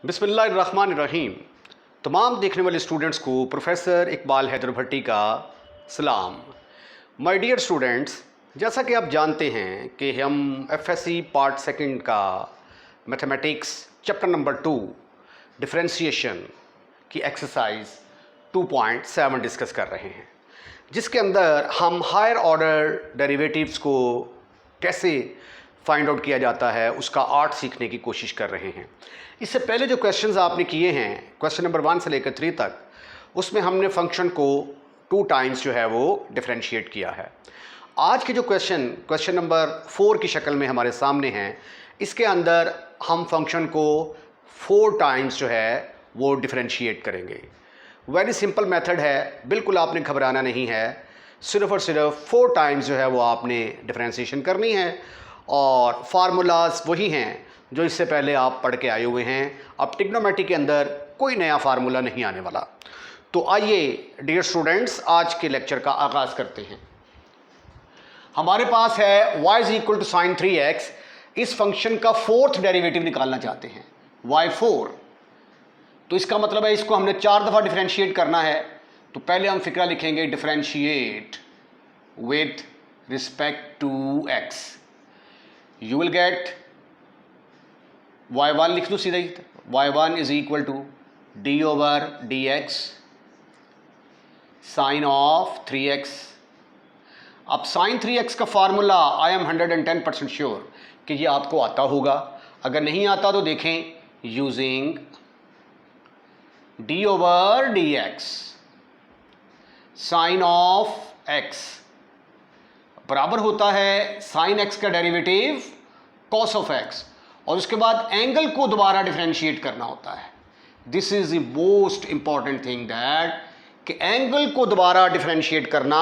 बिस्मिल्लाहिर्रहमानिर्रहीम। तमाम देखने वाले स्टूडेंट्स को प्रोफेसर इकबाल हैदर भट्टी का सलाम। माय डियर स्टूडेंट्स, जैसा कि आप जानते हैं कि हम एफएससी पार्ट सेकंड का मैथमेटिक्स चैप्टर नंबर 2 डिफरेंशिएशन की एक्सरसाइज 2.7 डिस्कस कर रहे हैं, जिसके अंदर हम हायर ऑर्डर डेरिवेटिव्स को कैसे फाइंड आउट किया जाता है उसका आर्ट सीखने की कोशिश कर रहे हैं। इससे पहले जो क्वेश्चंस आपने किए हैं क्वेश्चन नंबर 1 से लेकर 3 तक, उसमें हमने फंक्शन को 2 टाइम्स जो है वो डिफरेंशिएट किया है। आज के जो क्वेश्चन नंबर 4 की शक्ल में हमारे सामने हैं, इसके अंदर हम फंक्शन को 4 टाइम्स जो है वो डिफरेंशिएट करेंगे। वेरी सिंपल मेथड है, बिल्कुल आपने घबराना नहीं है। सिर्फ और सिर्फ 4 टाइम्स जो है वो आपने डिफरेंशिएशन करनी है और फार्मूलाज वही हैं जो इससे पहले आप पढ़ के आए हुए हैं। अब ट्रिग्नोमेट्री के अंदर कोई नया फार्मूला नहीं आने वाला। तो आइए डियर स्टूडेंट्स, आज के लेक्चर का आगाज़ करते हैं। हमारे पास है y is equal to sine 3x। इस फंक्शन का 4th डेरिवेटिव निकालना चाहते हैं, y4। तो इसका मतलब है इसको हमने 4 दफ़ा डिफरेंशिएट करना है। तो पहले हम फिक्रा लिखेंगे differentiate with respect to x। You will get y1 लिख दो सीधा ही, y1 is equal to d over d x sine of 3x। अब साइन 3x का फार्मूला आई एम 110% श्योर कि ये आपको आता होगा। अगर नहीं आता तो देखें, using d over d x sine of x बराबर होता है साइन x का डेरिवेटिव कॉस ऑफ x, और उसके बाद एंगल को दोबारा डिफरेंशिएट करना होता है। This is the most important thing that कि एंगल को दोबारा डिफरेंशिएट करना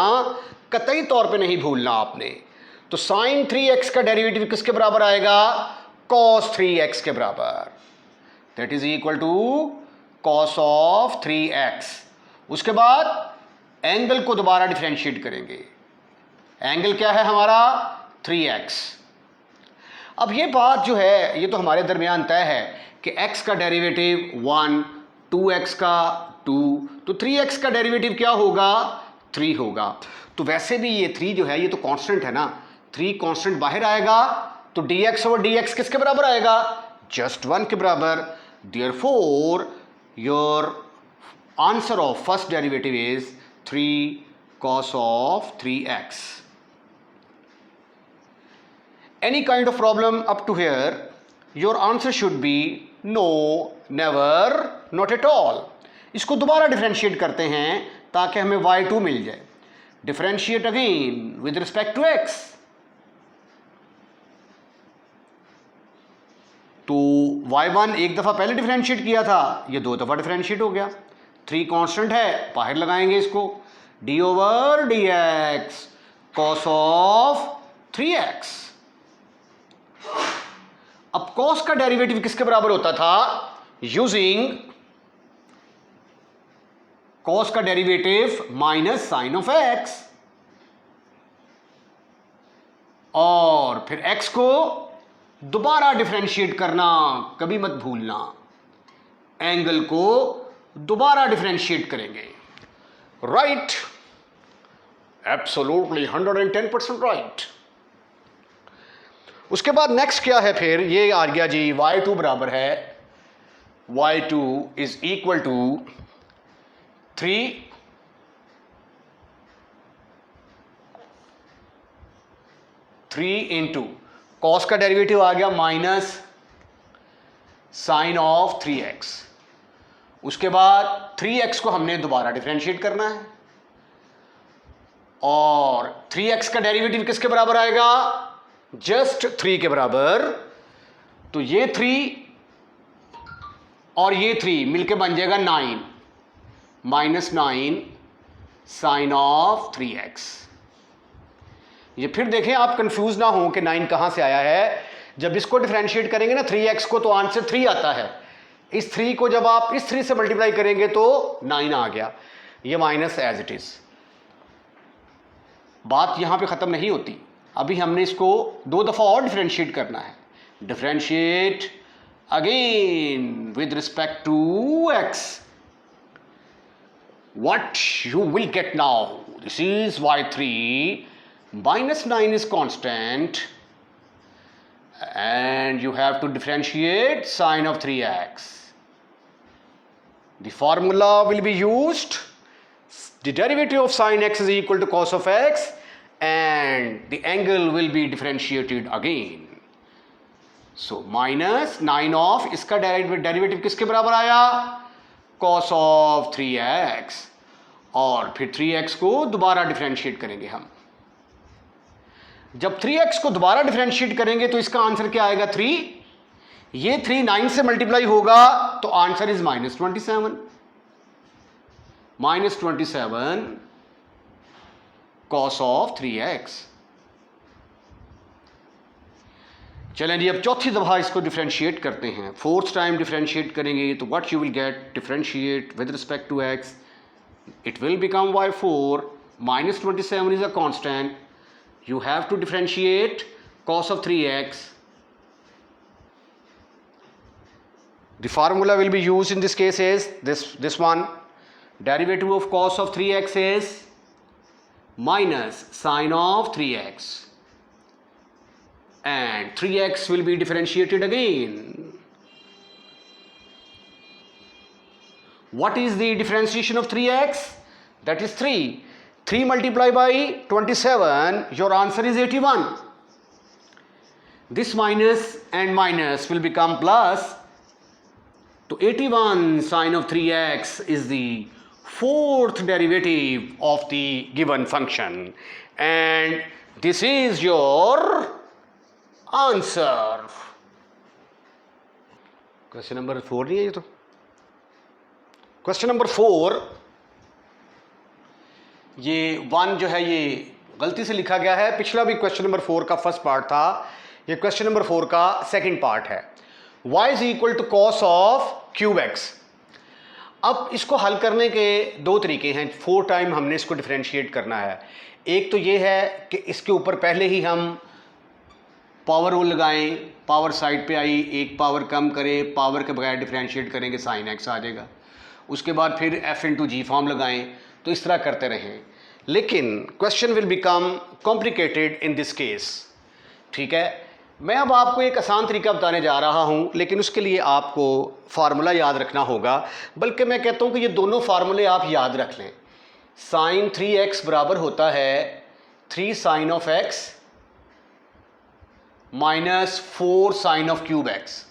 कतई तौर पे नहीं भूलना आपने। तो साइन 3x का डेरिवेटिव किसके बराबर आएगा? कॉस 3x के बराबर। That is equal to cos of 3x। उसके बाद एंगल को दोबारा डिफरेंशिएट करेंगे। एंगल क्या है हमारा? 3x। अब ये बात जो है ये तो हमारे दरमियान तय है कि x का डेरिवेटिव 1, 2x का 2, तो 3x का डेरिवेटिव क्या होगा? 3 होगा। तो वैसे भी ये 3 जो है ये तो कांस्टेंट है ना, 3 कांस्टेंट बाहर आएगा तो dx ओवर dx किसके बराबर आएगा? जस्ट 1 के बराबर। Therefore your answer of first derivative is 3 cos of 3x। Any kind of problem up to here, your answer should be no, never, not at all। इसको दोबारा डिफरेंशिएट करते हैं ताकि हमें y2 मिल जाए। Differentiate again with respect to x। तो y1 एक दफ़ा पहले डिफरेंशिएट किया था, ये 2 दफ़ा डिफरेंशिएट हो गया। 3 कांस्टेंट है, बाहर लगाएंगे इसको, d over d x cos of 3x। अब कॉस का डेरिवेटिव किसके बराबर होता था? यूजिंग कॉस का derivative minus sine of x, और फिर x को दोबारा डिफरेंशिएट करना कभी मत भूलना। एंगल को दोबारा डिफरेंशिएट करेंगे। Right, absolutely 110% right. उसके बाद नेक्स्ट क्या है? फिर ये आ गया जी y2 बराबर है, y2 is equal to 3 into cos का डेरिवेटिव आ गया माइनस साइन ऑफ 3x। उसके बाद 3x को हमने दोबारा डिफरेंशिएट करना है, और 3x का डेरिवेटिव किसके बराबर आएगा? जस्ट 3 के बराबर। तो ये 3 और ये 3 मिलके बन जाएगा 9 माइनस 9 साइन ऑफ 3x। ये फिर देखें, आप कंफ्यूज ना हो कि 9 कहां से आया है। जब इसको डिफरेंशिएट करेंगे ना 3x को, तो आंसर 3 आता है। इस 3 को जब आप इस 3 से मल्टीप्लाई करेंगे तो 9 आ गया। ये माइनस एज इट इज। बात यहां पे खत्म नहीं होती, अभी हमने इसको 2 दफ़ा और डिफरेंशिएट करना है। Differentiate again with respect to x. What you will get now, this is y3 minus 9 is constant and you have to differentiate sine of 3x. The formula will be used. The derivative of sine x is equal to cos of x and the angle will be differentiated again. So minus 9 of इसका derivative किसके बराबर आया, cos of 3x, और फिर 3x को दोबारा differentiate करेंगे हम. जब 3x को दोबारा डिफरेंशिएट करेंगे तो इसका आंसर क्या आएगा 3. ये 3 9 से मल्टीप्लाई होगा तो answer is -27. -27 cos of 3x. चलें जी, अब चौथी दफ़ा इसको डिफरेंशिएट करते हैं. फोर्थ टाइम डिफरेंशिएट करेंगे तो what you will get, differentiate with respect to x, it will become y4 minus 27 is a constant. You have to differentiate cos of 3x. The formula will be used in this case is this one. Derivative of cos of 3x is minus sine of 3x and 3x will be differentiated again. What is the differentiation of 3x? That is 3. 3 multiplied by 27, your answer is 81. This minus and minus will become plus. So 81 sine of 3x is the fourth derivative of the given function. And this is your answer. Question number 4 नहीं है ये तो. Question number 4, ये 1 जो है ये गलती से लिखा गया है. पिछला भी क्वेश्चन नंबर 4 का फर्स्ट पार्ट था, ये क्वेश्चन नंबर 4 का सेकंड पार्ट है. y is equal to cos of cube x. अब इसको हल करने के दो तरीके हैं. 4 टाइम हमने इसको डिफरेंशिएट करना है. एक तो ये है कि इसके ऊपर पहले ही हम पावर रूल लगाएं, पावर साइड पे आई, एक पावर कम करें, पावर के बगैर डिफरेंशिएट करेंगे साइन एक्स आ जाएगा. उसके बाद फिर f इंटू जी फॉर्म लगाएं, तो इस तरह करते रहें. लेकिन question will become complicated in this case. ठीक है, मैं अब आपको एक आसान तरीका बताने जा रहा हूं, लेकिन उसके लिए आपको फार्मूला याद रखना होगा. बल्कि मैं कहता हूं कि ये दोनों फार्मूले आप याद रख लें. साइन 3x बराबर होता है 3 sine of x minus 4 sine of cube x,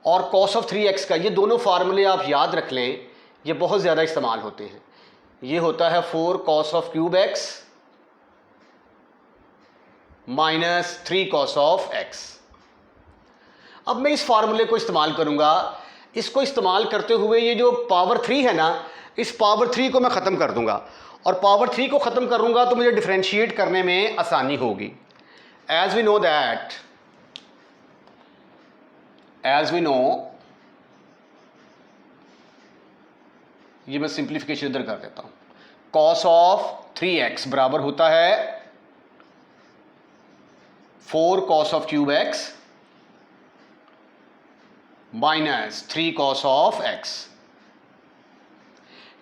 और cos ऑफ 3x का, ये दोनों फार्मूले आप याद रख लें, ये बहुत ज़्यादा इस्तेमाल होते हैं. ये होता है 4 cos of cube x minus 3 cos of x. अब मैं इस फार्मूले को इस्तेमाल करूंगा. इसको इस्तेमाल करते हुए ये जो पावर 3 है ना, इस पावर 3 को मैं ख़त्म कर दूंगा, और पावर 3 को ख़त्म करूंगा तो मुझे डिफरेंशिएट करने में आसानी होगी. As we know that, as we know, ये मैं सिंप्लीफिकेशन इधर कर देता हूं. cos ऑफ 3x बराबर होता है 4 cos of cube x minus 3 cos of x.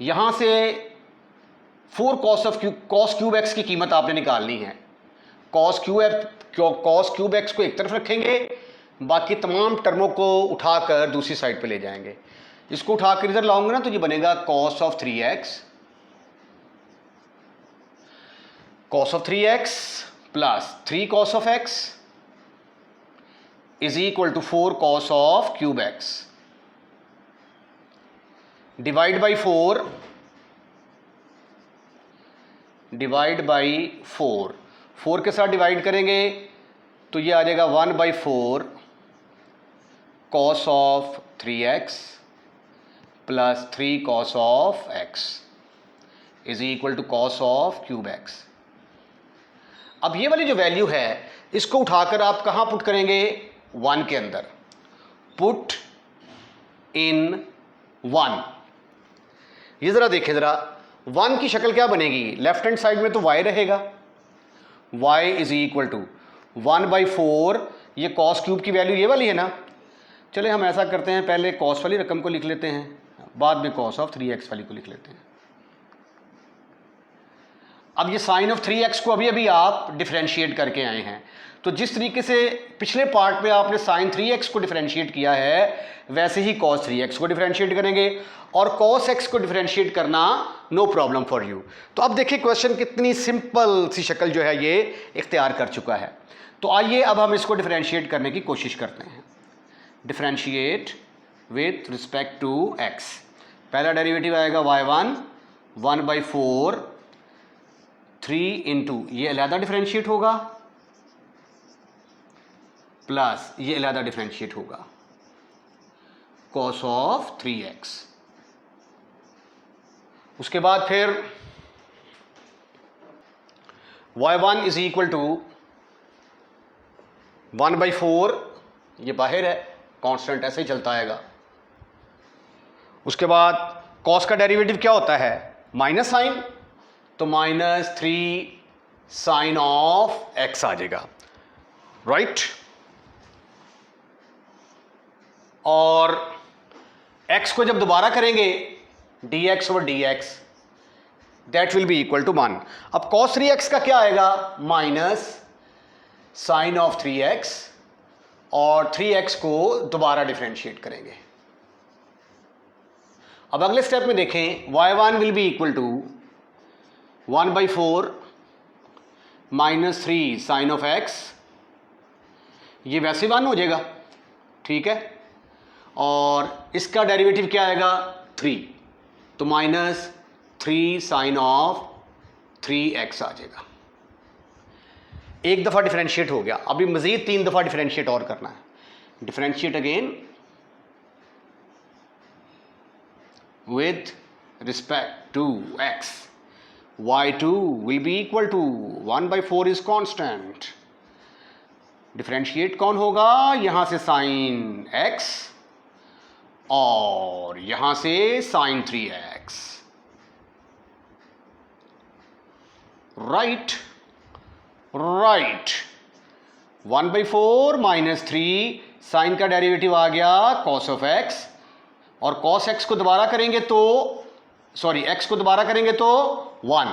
यहां से 4 cos क्यूब एक्स की कीमत आपने निकालनी है. cos क्यूब एक्स को एक तरफ रखेंगे, बाकी तमाम टर्मों को उठाकर दूसरी साइड पे ले जाएंगे. इसको उठाकर इधर लाऊंगा ना तो ये बनेगा cos of 3x, cos of 3x plus 3 cos of x is equal to 4 cos of cube x. Divide by 4, divide by 4 के साथ डिवाइड करेंगे तो ये आ जाएगा 1/4 cos of 3x plus 3 cos of x is equal to cos of cube x. अब ये वाली जो वैल्यू है इसको उठाकर आप कहाँ पुट करेंगे, 1 के अंदर. Put in 1. ये ज़रा देखें ज़रा, 1 की शक्ल क्या बनेगी, लेफ्ट हैंड साइड में तो y रहेगा. y इज इक्वल टू 1/4 ये कॉस क्यूब की वैल्यू ये वाली है ना। चले हम ऐसा करते हैं, पहले कॉस वाली रकम को लिख लेते हैं, बाद में कॉस ऑफ 3x वाली को लिख लेते हैं। अब ये साइन ऑफ 3x को अभी अभी आप डिफरेंशिएट करके आए हैं, तो जिस तरीके से पिछले पार्ट में आपने साइन 3x को डिफरेंशिएट किया है वैसे ही cos 3x को डिफरेंशिएट करेंगे, और cos x को डिफरेंशिएट करना नो प्रॉब्लम फॉर यू। तो अब देखिए क्वेश्चन कितनी सिंपल सी शक्ल जो है ये इख्तियार कर चुका है। तो आइए अब हम इसको डिफरेंशिएट करने की कोशिश करते हैं। Differentiate with respect to x। पहला डेरिवेटिव आएगा y1 1/4 3 इंटू ये अलहदा डिफरेंशिएट होगा प्लस ये अलहदा डिफरेंशिएट होगा cos ऑफ 3x। उसके बाद फिर y1 इज इक्वल टू 1/4, ये बाहर है, कांस्टेंट ऐसे ही चलता आएगा। उसके बाद cos का डेरिवेटिव क्या होता है, माइनस साइन, तो -3 साइन ऑफ x आ जाएगा, राइट। और x को जब दोबारा करेंगे dx over dx that will be equal to 1। अब cos 3x का क्या आएगा, माइनस साइन ऑफ 3x, और 3x को दोबारा डिफरेंशिएट करेंगे। अब अगले स्टेप में देखें, y1 will be equal to 1/4 -3 sine of x, ये वैसे 1 हो जाएगा, ठीक है। और इसका डेरिवेटिव क्या आएगा 3, तो -3 साइन ऑफ 3x आ जाएगा। एक दफ़ा डिफरेंशिएट हो गया, अभी मज़ीद 3 दफ़ा डिफरेंशिएट और करना है। Differentiate again with respect to x। y2 will be equal to 1/4 is constant। डिफरेंशिएट कौन होगा, यहां से साइन x और यहां से साइन 3x, राइट। 1/4 -3 साइन का डेरिवेटिव आ गया cos ऑफ x, और cos x को दोबारा करेंगे तो x को दोबारा करेंगे तो 1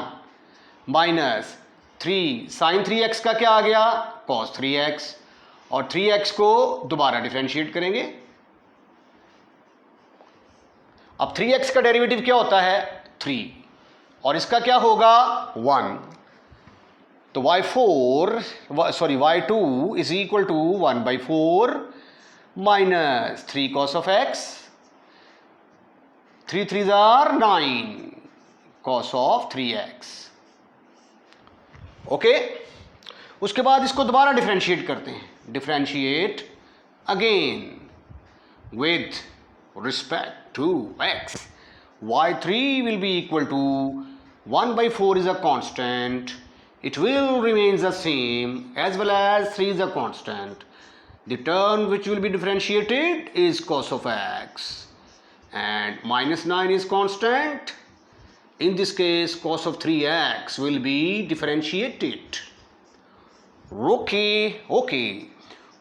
-3 साइन 3x का क्या आ गया cos 3x, और 3x को दोबारा डिफरेंशिएट करेंगे। अब 3x का डेरिवेटिव क्या होता है 3, और इसका क्या होगा 1, तो y2 is equal to 1/4 -3 cos of x, 3 3s are 9 cos of 3x, okay. उसके बाद इसको दोबारा डिफरेंशिएट करते हैं। Differentiate again with respect to x। y3 will be equal to 1/4 is a constant, it will remains the same, as well as 3 is a constant. The term which will be differentiated is cos of x, and -9 is constant. In this case cos of 3x will be differentiated. Okay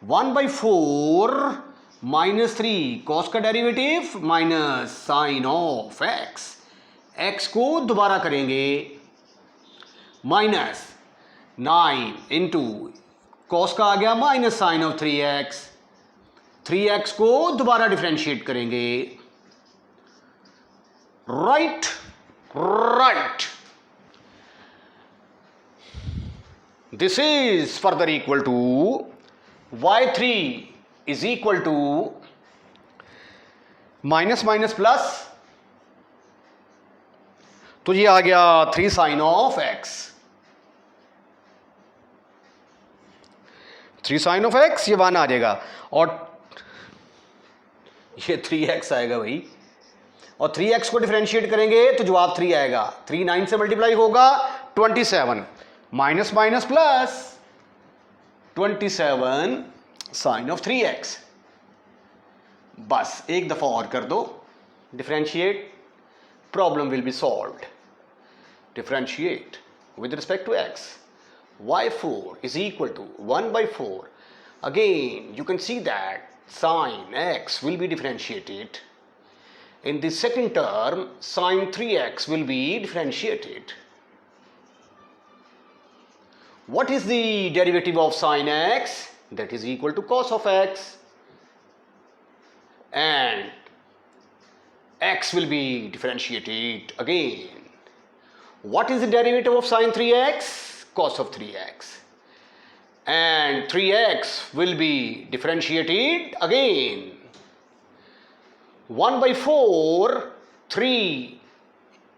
1/4 -3 cos का derivative minus sine of x को दोबारा करेंगे, -9 into cos का आ गया minus sine of 3x को दोबारा differentiate करेंगे, right. This is further equal to y3 is equal to minus plus, तो ये आ गया 3 sine of x, 3 sine of x, ये 1 आ जाएगा, और ये 3x आएगा भाई, और 3x को डिफरेंशिएट करेंगे तो जवाब 3 आएगा। 3 9 से मल्टीप्लाई होगा 27, minus plus 27 sign of 3x। बस एक दफ़ा और कर दो differentiate, problem will be solved. Differentiate with respect to x, y4 is equal to 1/4 Again, you can see that sin x will be differentiated. In the second term, sin 3x will be differentiated. What is the derivative of sin x? That is equal to cos of x. And x will be differentiated again. What is the derivative of sin 3x? Cos of 3x. And 3x will be differentiated again. 1 by 4, 3,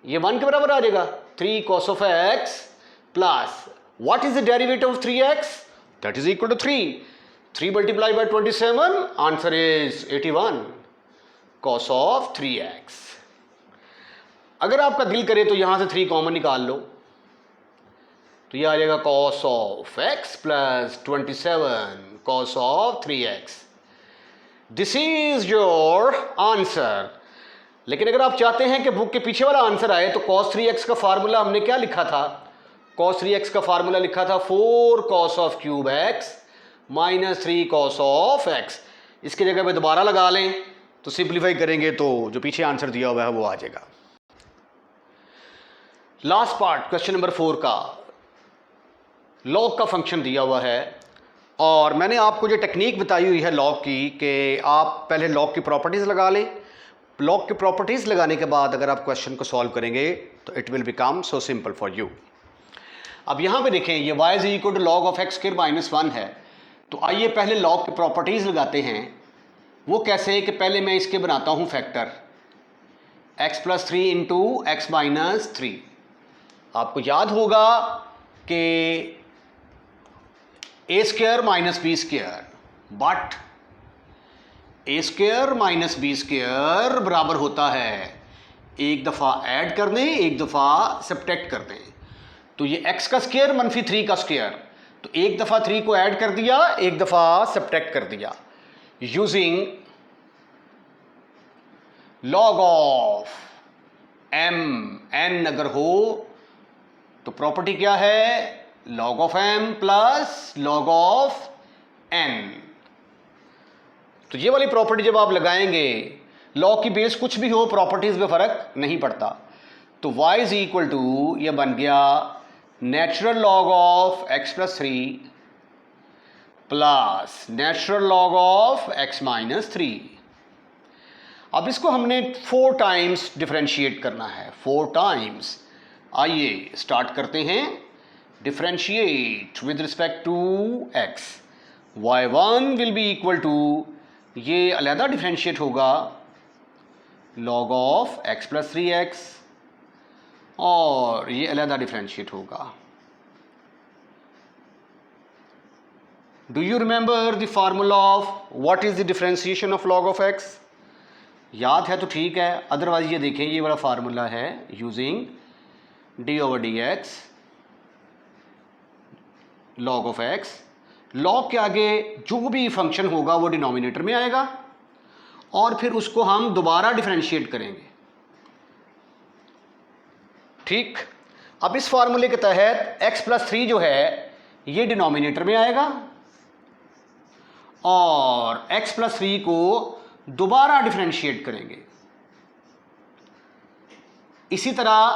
ये 1 के बराबर आ जाएगा, 3 cos of x plus what is the derivative of 3x? That is equal to 3. 3 multiplied by 27, answer is 81 cos of 3x. अगर आपका दिल करे तो यहां से 3 कॉमन निकाल लो, तो यह आ जाएगा cos of x plus 27 cos of 3x. This is your answer. लेकिन अगर आप चाहते हैं कि बुक के पीछे वाला आंसर आए तो cos 3x का फार्मूला हमने क्या लिखा था? cos 3x का फार्मूला लिखा था 4 cos of cube x minus 3 cos of x. इसकी जगह पे दोबारा लगा लें तो सिंप्लीफाई करेंगे तो जो पीछे आंसर दिया हुआ है वो आ जाएगा. लास्ट पार्ट क्वेश्चन नंबर 4 का लॉग का फंक्शन दिया हुआ है और मैंने आपको जो टेक्निक बताई हुई है लॉग की कि आप पहले लॉग की प्रॉपर्टीज़ लगा लें. लॉग की प्रॉपर्टीज़ लगाने के बाद अगर आप क्वेश्चन को सॉल्व करेंगे तो it will become so simple for you. अब यहाँ पे देखें ये y is equal to log of x square minus 1 है, तो आइए पहले लॉग की प्रॉपर्टीज़ लगाते हैं. वो कैसे है कि पहले मैं इसके बनाता हूँ factor x plus 3 into x minus 3. आपको याद होगा कि a square minus b square, but a square minus b square बराबर होता है एक दफ़ा ऐड कर दें एक दफ़ा सब्ट्रैक्ट कर दें. तो ये x का स्क्वायर मनफी 3 का स्क्वायर, तो एक दफ़ा 3 को ऐड कर दिया एक दफ़ा सब्ट्रैक्ट कर दिया. Using log of m n अगर हो तो प्रॉपर्टी क्या है? log of m plus log of n. तो ये वाली प्रॉपर्टी जब आप लगाएंगे, लॉग की बेस कुछ भी हो प्रॉपर्टीज में फर्क नहीं पड़ता. तो y इज इक्वल टू ये बन गया natural log of x plus 3 plus natural log of x minus 3. अब इसको हमने 4 टाइम्स डिफरेंशिएट करना है, 4 टाइम्स. आइए स्टार्ट करते हैं. Differentiate with respect to x. y1 will be equal to, ये अलहदा डिफरेंशिएट होगा log of x plus 3x और ये अलहदा डिफरेंशिएट होगा. Do you remember the formula of what is the differentiation of log of x? याद है तो ठीक है, अदरवाइज ये देखें ये वाला फार्मूला है using d over d x log of x. log के आगे जो भी फंक्शन होगा वो डिनोमिनेटर में आएगा और फिर उसको हम दोबारा डिफरेंशिएट करेंगे. ठीक. अब इस फार्मूले के तहत x प्लस 3 जो है ये डिनोमिनेटर में आएगा और x प्लस 3 को दोबारा डिफरेंशिएट करेंगे. इसी तरह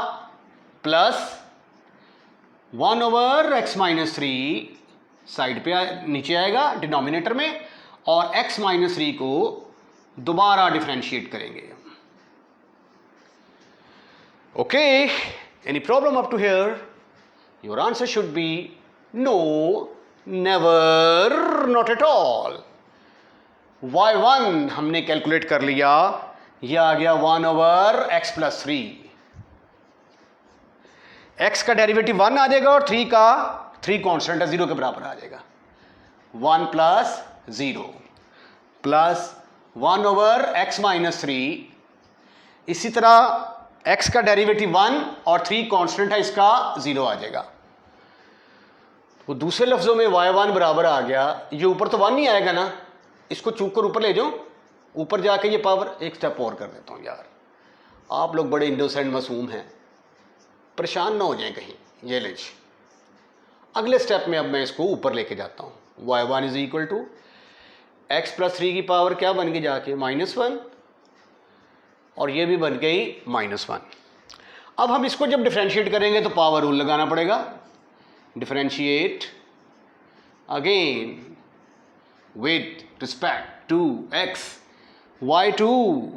plus 1 over x minus 3 side पे नीचे आएगा डिनोमिनेटर में और x माइनस 3 को दोबारा डिफरेंशिएट करेंगे. Okay, any problem up to here? Your answer should be no, never, not at all. y1 हमने कैलकुलेट कर लिया, यह आ गया 1 ओवर एक्स प्लस 3. x का डेरिवेटिव 1 आ जाएगा और 3 कांस्टेंट है 0 के बराबर आ जाएगा. 1 plus 0 plus 1 over x minus 3. इसी तरह x का डेरिवेटिव 1 और 3 कांस्टेंट है इसका 0 आ जाएगा. वो दूसरे लफ्जों में y1 बराबर आ गया. ये ऊपर तो 1 नहीं आएगा ना, इसको चूक कर ऊपर ले जाओ. ऊपर जाके ये पावर एक स्टेप और कर देता हूँ. यार आप लोग बड़े इंडोसेंट मासूम हैं, परेशान ना हो जाए कहीं. ये लीजिए अगले स्टेप में अब मैं इसको ऊपर लेके जाता हूँ. y1 is equal to x plus 3 की पावर क्या बन गई जाके -1, और ये भी बन गई -1। अब हम इसको जब डिफरेंशिएट करेंगे तो पावर रूल लगाना पड़ेगा। Differentiate again with respect to x, y2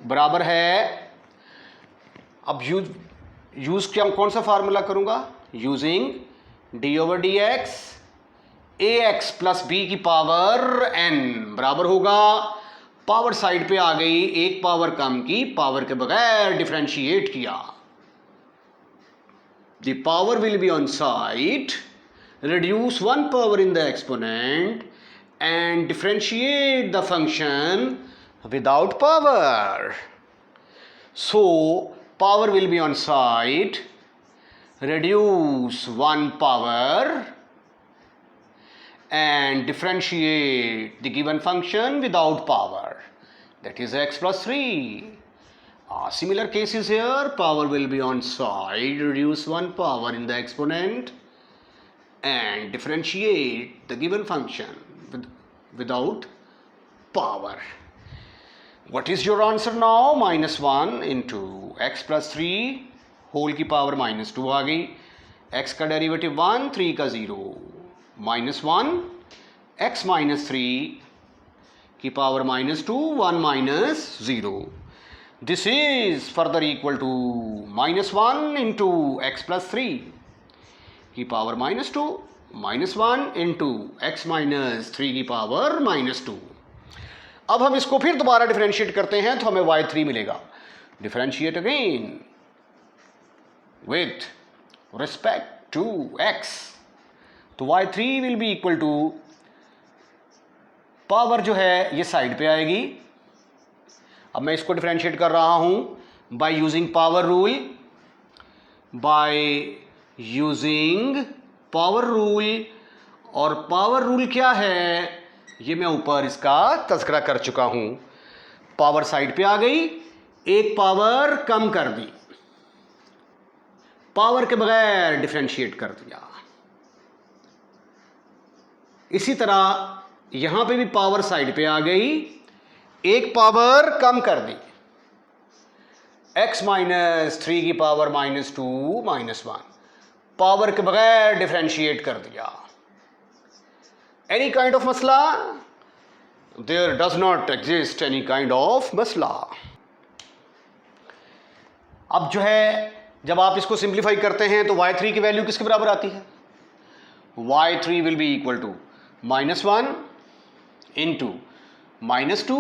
बराबर है, अब यूज क्या, कौन सा फार्मूला करूंगा, using d/dx ax plus b की पावर n बराबर होगा, पावर साइड पे आ गई, एक पावर कम की, पावर के बगैर डिफरेंशिएट किया, the power will be on side, reduce one power in the exponent and differentiate the function without power. So power will be on side, reduce one power and differentiate the given function without power, that is x plus 3. Similar cases here, power will be on side, reduce one power in the exponent and differentiate the given function without power. What is your answer now? -1 into x plus 3 whole की power -2 आ गई, x का derivative 1, 3 का 0, -1 x minus 3 की power -2, 1 -0. This is further equal to -1 into x plus 3 की power -2, -1 into x minus 3 की power -2। अब हम इसको फिर दोबारा डिफरेंशिएट करते हैं तो हमें y3 मिलेगा। Differentiate again with respect to x, तो y3 will be equal to, power जो है ये साइड पे आएगी। अब मैं इसको डिफरेंशिएट कर रहा हूं by using power rule, by using power rule, और पावर रूल क्या है ये मैं ऊपर इसका तज़किरा कर चुका हूं। पावर साइड पे आ गई, एक पावर कम कर दी, पावर के बगैर डिफरेंशिएट कर दिया। इसी तरह यहां पे भी पावर साइड पे आ गई, एक पावर कम कर दी, x माइनस 3 की पावर -2 -1, पावर के बगैर डिफरेंशिएट कर दिया। एनी काइंड ऑफ मसला? There does not exist any kind of मसला। अब जो है जब आप इसको सिंप्लीफाई करते हैं तो y3 की वैल्यू किसके बराबर आती है? y3 will be equal to -1 into -2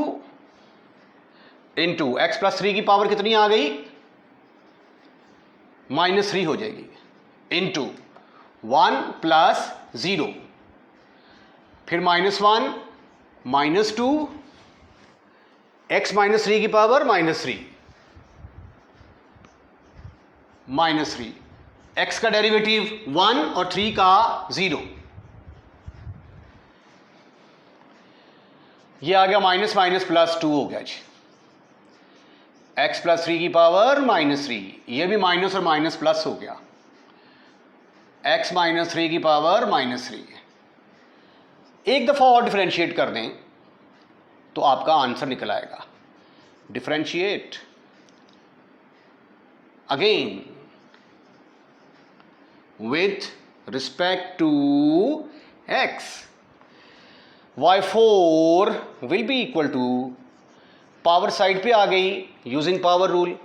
into x plus 3 की पावर कितनी आ गई? -3 हो जाएगी, इंटू 1 प्लस 0, फिर -1 -2 एक्स माइनस 3 की पावर -3 -3, एक्स का डेरिवेटिव 1 और 3 का 0, ये आ गया माइनस माइनस प्लस 2 हो गया जी। एक्स प्लस 3 की पावर -3, ये भी माइनस और माइनस प्लस हो गया, एक्स माइनस 3 की पावर -3। एक दफ़ा और डिफरेंशिएट कर दें तो आपका आंसर निकल आएगा। Differentiate again with respect to x, y4 will be equal to, power side पे आ गई, using power rule,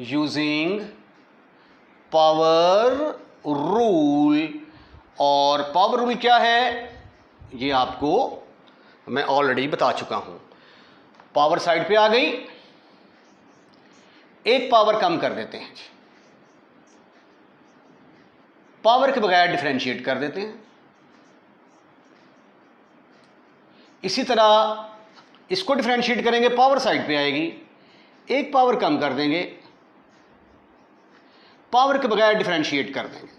using power rule, और पावर रूल क्या है ये आपको मैं ऑलरेडी बता चुका हूं। पावर साइड पे आ गई, एक पावर कम कर देते हैं, पावर के बगैर डिफरेंशिएट कर देते हैं। इसी तरह इसको डिफरेंशिएट करेंगे, पावर साइड पे आएगी, एक पावर कम कर देंगे, पावर के बगैर डिफरेंशिएट कर देंगे।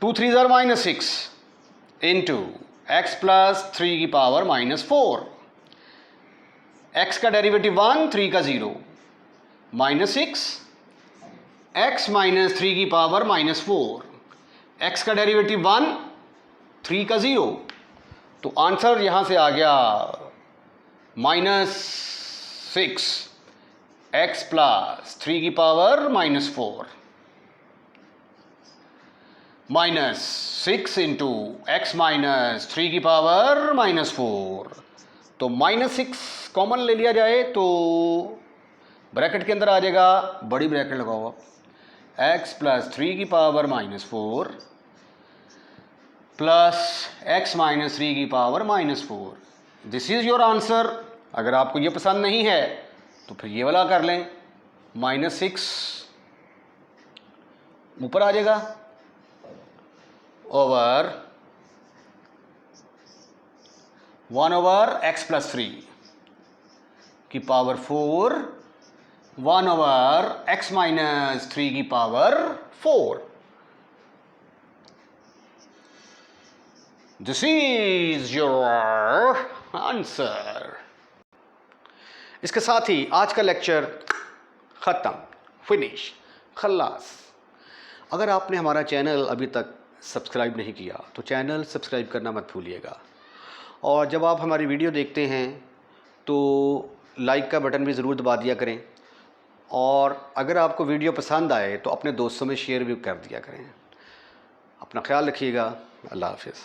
2 3 -6 इंटू एक्स प्लस 3 की पावर -4, एक्स का डेरिवेटिव 1, 3 का 0, -6 एक्स माइनस 3 की पावर -4, x का डेरिवेटिव 1, 3 का 0, तो आंसर यहाँ से आ गया -6 x प्लस 3 की पावर -4 -6 इंटू एक्स माइनस 3 की पावर -4। तो -6 कॉमन ले लिया जाए तो ब्रैकेट के अंदर आ जाएगा, बड़ी ब्रैकेट लगाओ आप, x प्लस 3 की पावर -4 प्लस x माइनस 3 की power -4। This is your answer. अगर आपको ये पसंद नहीं है तो फिर ये वाला कर लें, -6 ऊपर आ जाएगा ओवर 1/x प्लस 3 की पावर 4 1/x माइनस 3 की power 4। This is your answer. इसके साथ ही आज का लेक्चर ख़त्म, फिनिश, खल्लास। अगर आपने हमारा चैनल अभी तक सब्सक्राइब नहीं किया तो चैनल सब्सक्राइब करना मत भूलिएगा, और जब आप हमारी वीडियो देखते हैं तो लाइक का बटन भी ज़रूर दबा दिया करें, और अगर आपको वीडियो पसंद आए तो अपने दोस्तों में शेयर भी कर दिया करें। अपना ख्याल रखिएगा। अल्लाह हाफ़िज़।